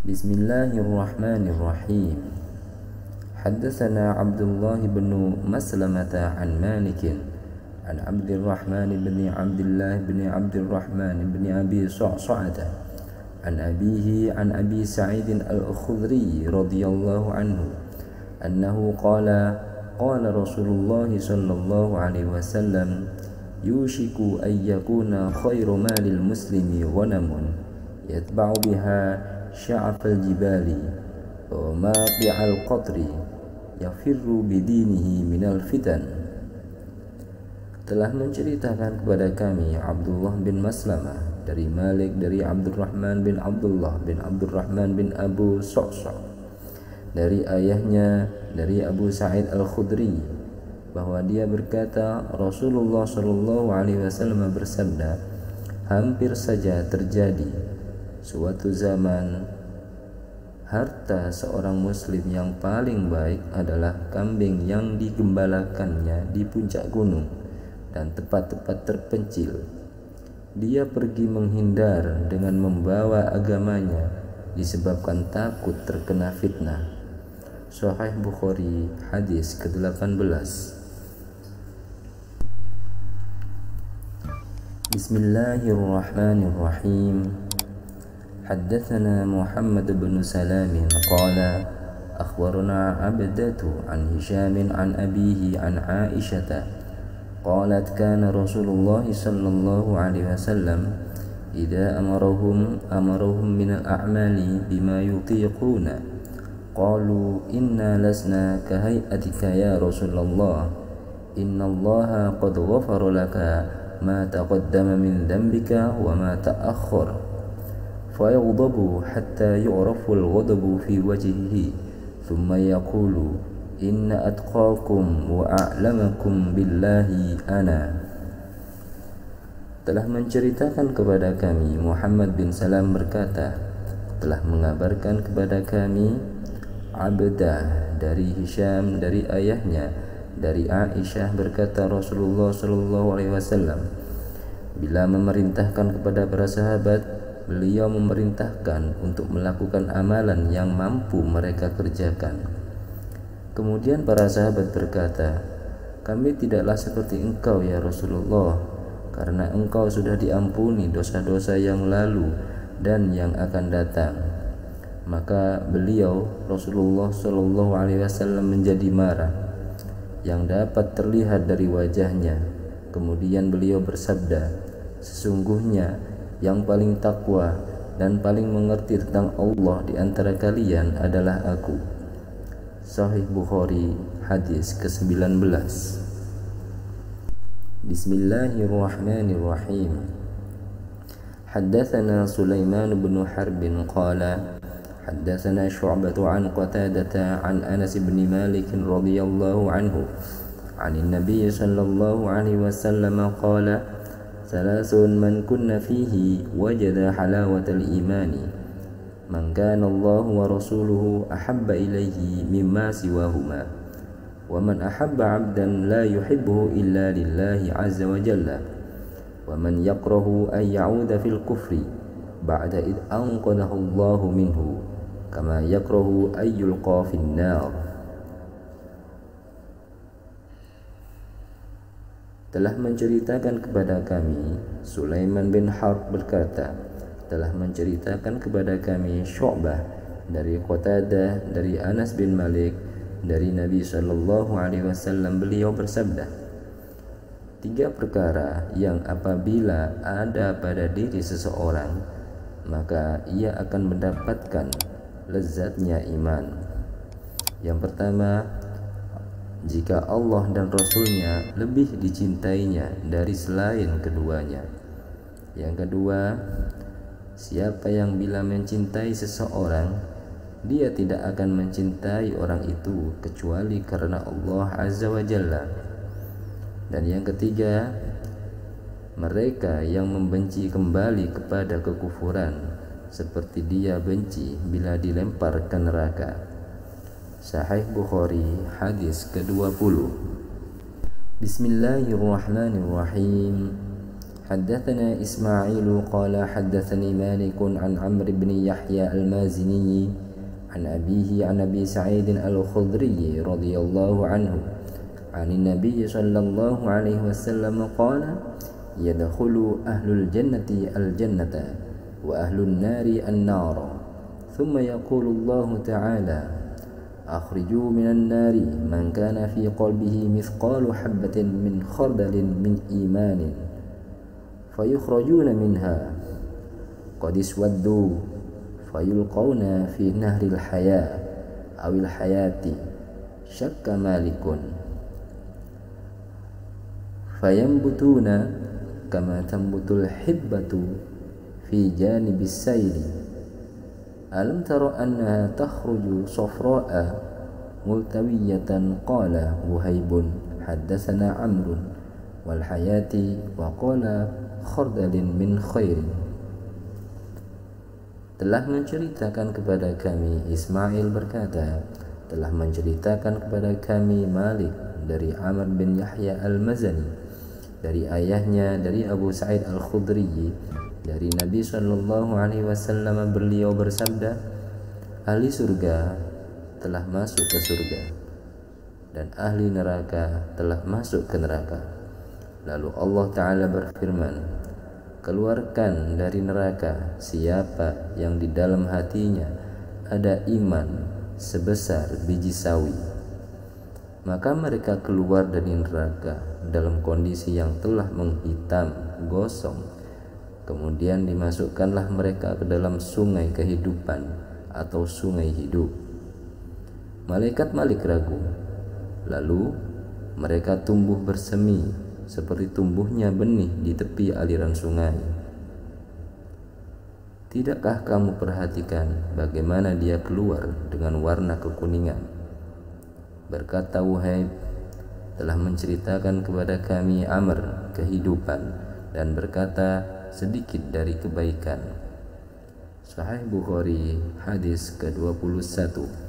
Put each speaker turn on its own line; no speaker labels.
Bismillahirrahmanirrahim. Haddatsana Abdullah bin Maslamah an Malik an Abdurrahman bin Abdullah bin Abdurrahman bin Abi Sa'sa'ah an abihi an Abi Sa'id al-Khudri radhiyallahu anhu annahu qala qala Rasulullah sallallahu alaihi wasallam yushiku an yakuna khairu malil muslimi ghanamun yatba'u biha sya'afal jibali wa maqi'al qatri yafirru bidinihi minal fitan. Telah menceritakan kepada kami Abdullah bin Maslamah dari Malik dari Abdurrahman bin Abdullah bin Abdurrahman bin Abu Sa'sa'ah dari ayahnya dari Abu Sa'id al-Khudri bahwa dia berkata Rasulullah sallallahu alaihi wasallam bersabda, hampir saja terjadi suatu zaman harta seorang muslim yang paling baik adalah kambing yang digembalakannya di puncak gunung dan tempat-tempat terpencil. Dia pergi menghindar dengan membawa agamanya disebabkan takut terkena fitnah. Sahih Bukhari hadis ke-18. Bismillahirrahmanirrahim. حدثنا محمد بن سلام قال أخبرنا عبدة عن هشام عن أبيه عن عائشة قالت كان رسول الله صلى الله عليه وسلم إذا أمرهم من الأعمال بما يطيقون قالوا إنا لسنا كهيئتك يا رسول الله إن الله قد غفر لك ما تقدم من ذنبك وما تأخر فيغضب حتى يعرف الغضب في وجهه ثم يقول إن أتقاكم وأعلمكم بالله أنا. Telah menceritakan kepada kami Muhammad bin Salam berkata, telah mengabarkan kepada kami Abdah dari Hisham dari ayahnya dari Aisyah berkata Rasulullah sallallahu alaihi wasallam bila memerintahkan kepada para sahabat, beliau memerintahkan untuk melakukan amalan yang mampu mereka kerjakan. Kemudian para sahabat berkata, kami tidaklah seperti engkau ya Rasulullah, karena engkau sudah diampuni dosa-dosa yang lalu dan yang akan datang. Maka beliau Rasulullah Shallallahu Alaihi Wasallam menjadi marah yang dapat terlihat dari wajahnya. Kemudian beliau bersabda, sesungguhnya yang paling takwa dan paling mengerti tentang Allah di antara kalian adalah aku. Sahih Bukhari hadis ke-19. Bismillahirrahmanirrahim. Haddatsana Sulaiman bin Harb qala haddatsana Syu'bah an Qatadah an Anas bin Malik radhiyallahu anhu 'anil Nabiy sallallahu alaihi wasallam qala ثلاث من كن فيه وجد حلاوة الإيمان من كان الله ورسوله أحب إليه مما سواهما ومن أحب عبدا لا يحبه إلا لله عز وجل ومن يكره أن يعود في الكفر بعد إذ أنقذه الله منه كما يكره أن يلقى في النار. Telah menceritakan kepada kami Sulaiman bin Harb berkata, telah menceritakan kepada kami Syu'bah dari Qatadah dari Anas bin Malik dari Nabi sallallahu alaihi wasallam beliau bersabda, tiga perkara yang apabila ada pada diri seseorang maka ia akan mendapatkan lezatnya iman. Yang pertama, jika Allah dan Rasulnya lebih dicintainya dari selain keduanya. Yang kedua, siapa yang bila mencintai seseorang, dia tidak akan mencintai orang itu kecuali karena Allah Azza wa Jalla. Dan yang ketiga, mereka yang membenci kembali kepada kekufuran seperti dia benci bila dilempar ke neraka. Sahih Bukhari hadis ke-20. Bismillahirrahmanirrahim. حدثنا إسماعيل قال حدثني مالك عن عمرو بن يحيى المازني عن أبيه عن أبي سعيد الخدري رضي الله عنه عن النبي صلى الله عليه وسلم قال يدخل أهل الجنة الجنة وأهل النار النار ثم يقول الله تعالى أخرجوا من النار من كان في قلبه مثقال حبة من خردل من إيمان فيخرجون منها قد اسودوا فيلقون في نهر الحياة أو الحياة شك مالك فينبتون كما تنبت الحبة في جانب السيل ألم تر أنها تخرج صفراء ملتوية قال وهيب حدثنا عمرو والحياة وقال خردل من خير. Telah menceritakan kepada kami Ismail berkata, telah menceritakan kepada kami Malik dari Amr bin Yahya al-Mazani dari ayahnya dari Abu Sa'id al-Khudri dari Nabi sallallahu alaihi wasallam, beliau bersabda, ahli surga telah masuk ke surga dan ahli neraka telah masuk ke neraka. Lalu Allah Ta'ala berfirman, keluarkan dari neraka siapa yang di dalam hatinya ada iman sebesar biji sawi. Maka mereka keluar dari neraka dalam kondisi yang telah menghitam, gosong. Kemudian dimasukkanlah mereka ke dalam sungai kehidupan atau sungai hidup. Malaikat Malik ragu. Lalu mereka tumbuh bersemi seperti tumbuhnya benih di tepi aliran sungai. Tidakkah kamu perhatikan bagaimana dia keluar dengan warna kekuningan? Berkata Wuhaib, telah menceritakan kepada kami Amr kehidupan dan berkata sedikit dari kebaikan. Sahih Bukhari hadis ke-21.